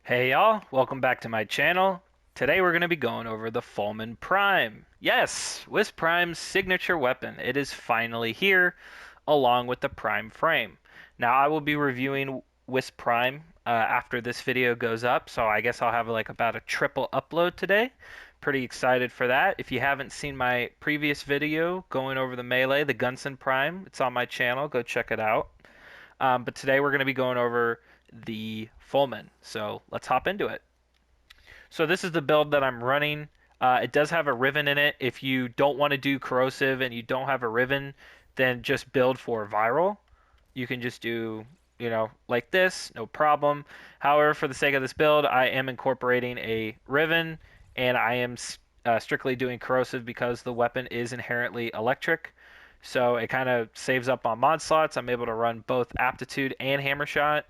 Hey y'all, welcome back to my channel. Today we're going to be going over the Fulmin Prime. Yes, Wisp Prime's signature weapon. It is finally here, along with the Prime Frame. Now I will be reviewing Wisp Prime after this video goes up, so I guess I'll have like about a triple upload today. Pretty excited for that. If you haven't seen my previous video going over the Melee, the Gunson Prime, it's on my channel. Go check it out. But today we're going to be going over the Fulmin. So let's hop into it. So this is the build that I'm running. It does have a Riven in it. If you don't want to do corrosive and you don't have a Riven, then just build for viral. You can just do, like this, no problem. However, for the sake of this build, I am incorporating a Riven and I am strictly doing corrosive because the weapon is inherently electric. So it kind of saves up on mod slots. I'm able to run both aptitude and hammer shot.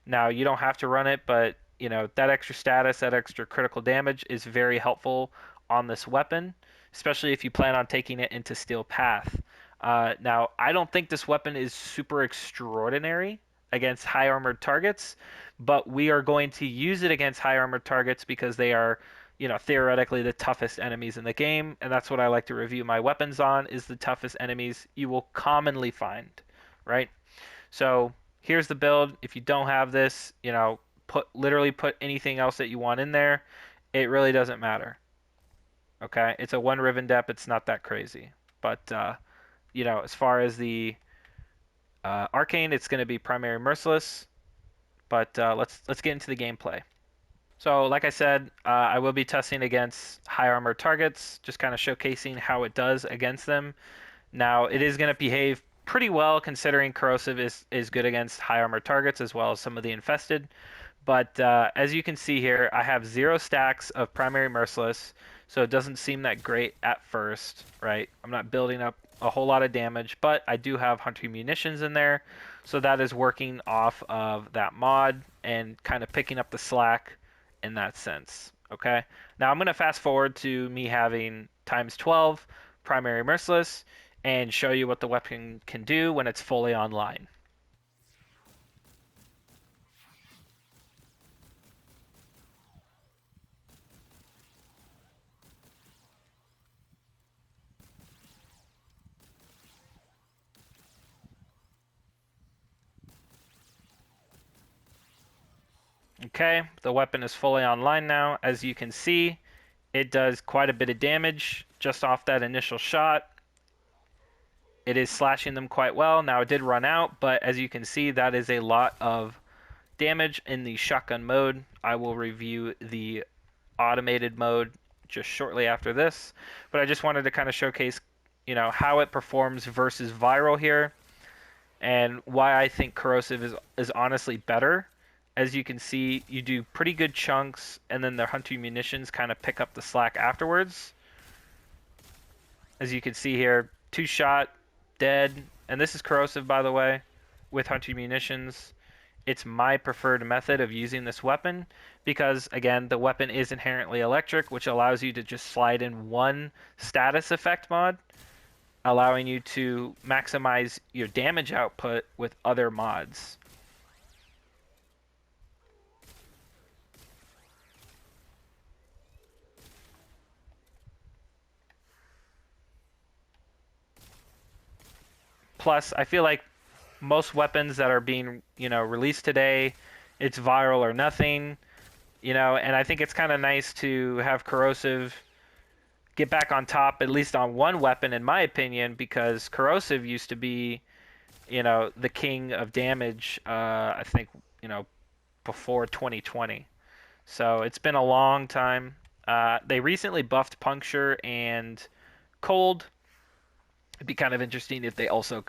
Now you don't have to run it, but that extra status, that extra critical damage is very helpful on this weapon, especially if you plan on taking it into Steel Path. Now I don't think this weapon is super extraordinary against high armored targets, but we are going to use it against high armored targets because they are theoretically the toughest enemies in the game, and that's what I like to review my weapons on, is the toughest enemies you will commonly find, right? So here's the build. If you don't have this, literally put anything else that you want in there. It really doesn't matter. Okay, it's a one ribbon dep. It's not that crazy, but as far as the arcane, it's going to be primary merciless. But let's get into the gameplay. So, like I said, I will be testing against high armor targets, just kind of showcasing how it does against them. Now, it is going to behave pretty well considering corrosive is good against high armor targets as well as some of the infested. But as you can see here, I have 0 stacks of primary merciless, so it doesn't seem that great at first, right? I'm not building up a whole lot of damage, but I do have hunter munitions in there, so that is working off of that mod and kind of picking up the slack in that sense, okay? Now I'm going to fast forward to me having times 12 primary merciless and show you what the weapon can do when it's fully online. Okay, the weapon is fully online now. As you can see, it does quite a bit of damage just off that initial shot. It is slashing them quite well. Now it did run out, but as you can see, that is a lot of damage in the shotgun mode. I will review the automated mode just shortly after this, but I just wanted to kind of showcase, how it performs versus viral here and why I think corrosive is honestly better. As you can see, you do pretty good chunks, and then the hunter munitions kind of pick up the slack afterwards. As you can see here, 2 shot, dead, and this is corrosive, by the way, with hunter munitions. It's my preferred method of using this weapon because, again, the weapon is inherently electric, which allows you to just slide in one status effect mod, allowing you to maximize your damage output with other mods. Plus, I feel like most weapons that are being, released today, it's viral or nothing, and I think it's kind of nice to have corrosive get back on top, at least on one weapon, in my opinion, because corrosive used to be, the king of damage, I think, before 2020. So it's been a long time. They recently buffed puncture and cold. It'd be kind of interesting if they also,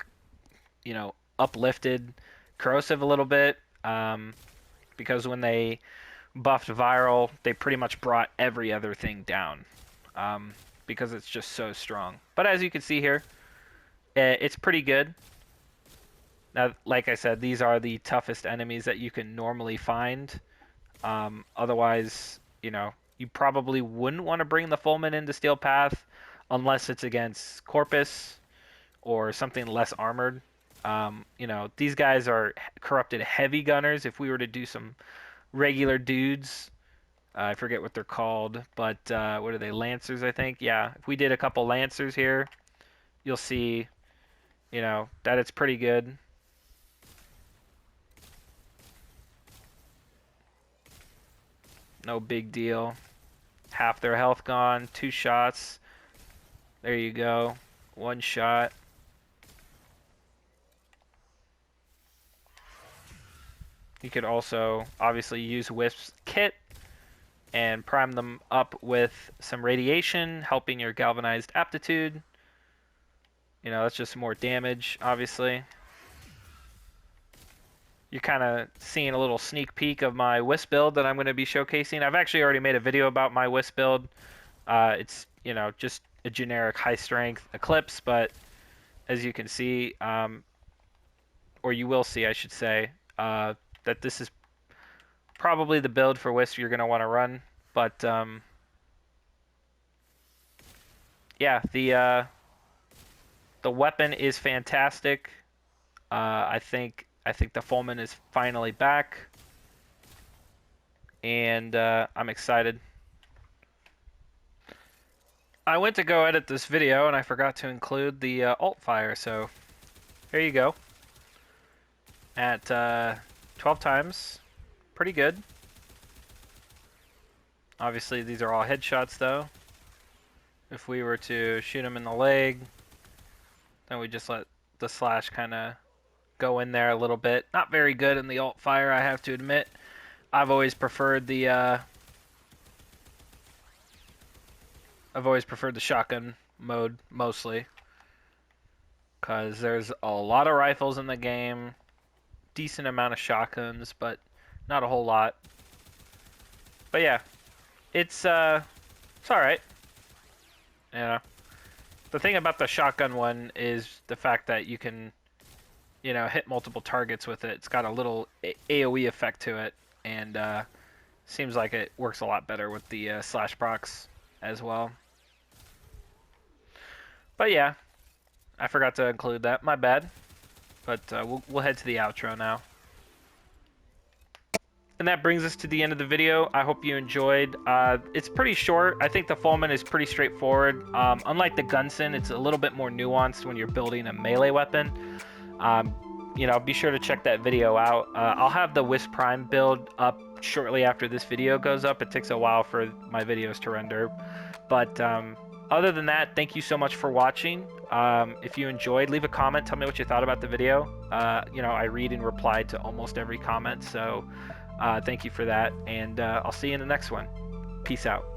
uplifted corrosive a little bit, because when they buffed viral, they pretty much brought every other thing down, because it's just so strong. But as you can see here, it's pretty good. Now, like I said, these are the toughest enemies that you can normally find. Otherwise, you probably wouldn't want to bring the Fulmin into Steel Path unless it's against Corpus or something less armored. These guys are corrupted heavy gunners. If we were to do some regular dudes. I forget what they're called, but what are they? Lancers, I think. Yeah, if we did a couple Lancers here, you'll see, that it's pretty good. No big deal. Half their health gone, 2 shots. There you go. 1 shot. You could also obviously use Wisp's kit and prime them up with some radiation, helping your galvanized aptitude. That's just more damage, obviously. You're kind of seeing a little sneak peek of my Wisp build that I'm going to be showcasing. I've actually already made a video about my Wisp build. It's, just a generic high strength Eclipse, but as you can see, or you will see, I should say, that this is probably the build for Wisp you're going to want to run. But yeah, the weapon is fantastic. I think the Fulmin is finally back, and I'm excited. I went to go edit this video and I forgot to include the alt fire, so here you go. At 12 times, pretty good. Obviously these are all headshots though. If we were to shoot him in the leg, then we just let the slash kind of go in there a little bit. Not very good in the alt fire, I have to admit. I've always preferred the shotgun mode mostly, because there's a lot of rifles in the game, decent amount of shotguns, but not a whole lot. But yeah, it's all right. The thing about the shotgun one is the fact that you can, hit multiple targets with it. It's got a little AoE effect to it, and seems like it works a lot better with the slash procs as well. But yeah, I forgot to include that. My bad. But we'll head to the outro now. And that brings us to the end of the video. I hope you enjoyed. It's pretty short. I think the Fulmin is pretty straightforward. Unlike the Gunson, it's a little bit more nuanced when you're building a melee weapon. Be sure to check that video out. I'll have the Wisp Prime build up shortly after this video goes up. It takes a while for my videos to render. But other than that, thank you so much for watching. If you enjoyed, leave a comment. Tell me what you thought about the video. I read and reply to almost every comment, so thank you for that. And I'll see you in the next one. Peace out.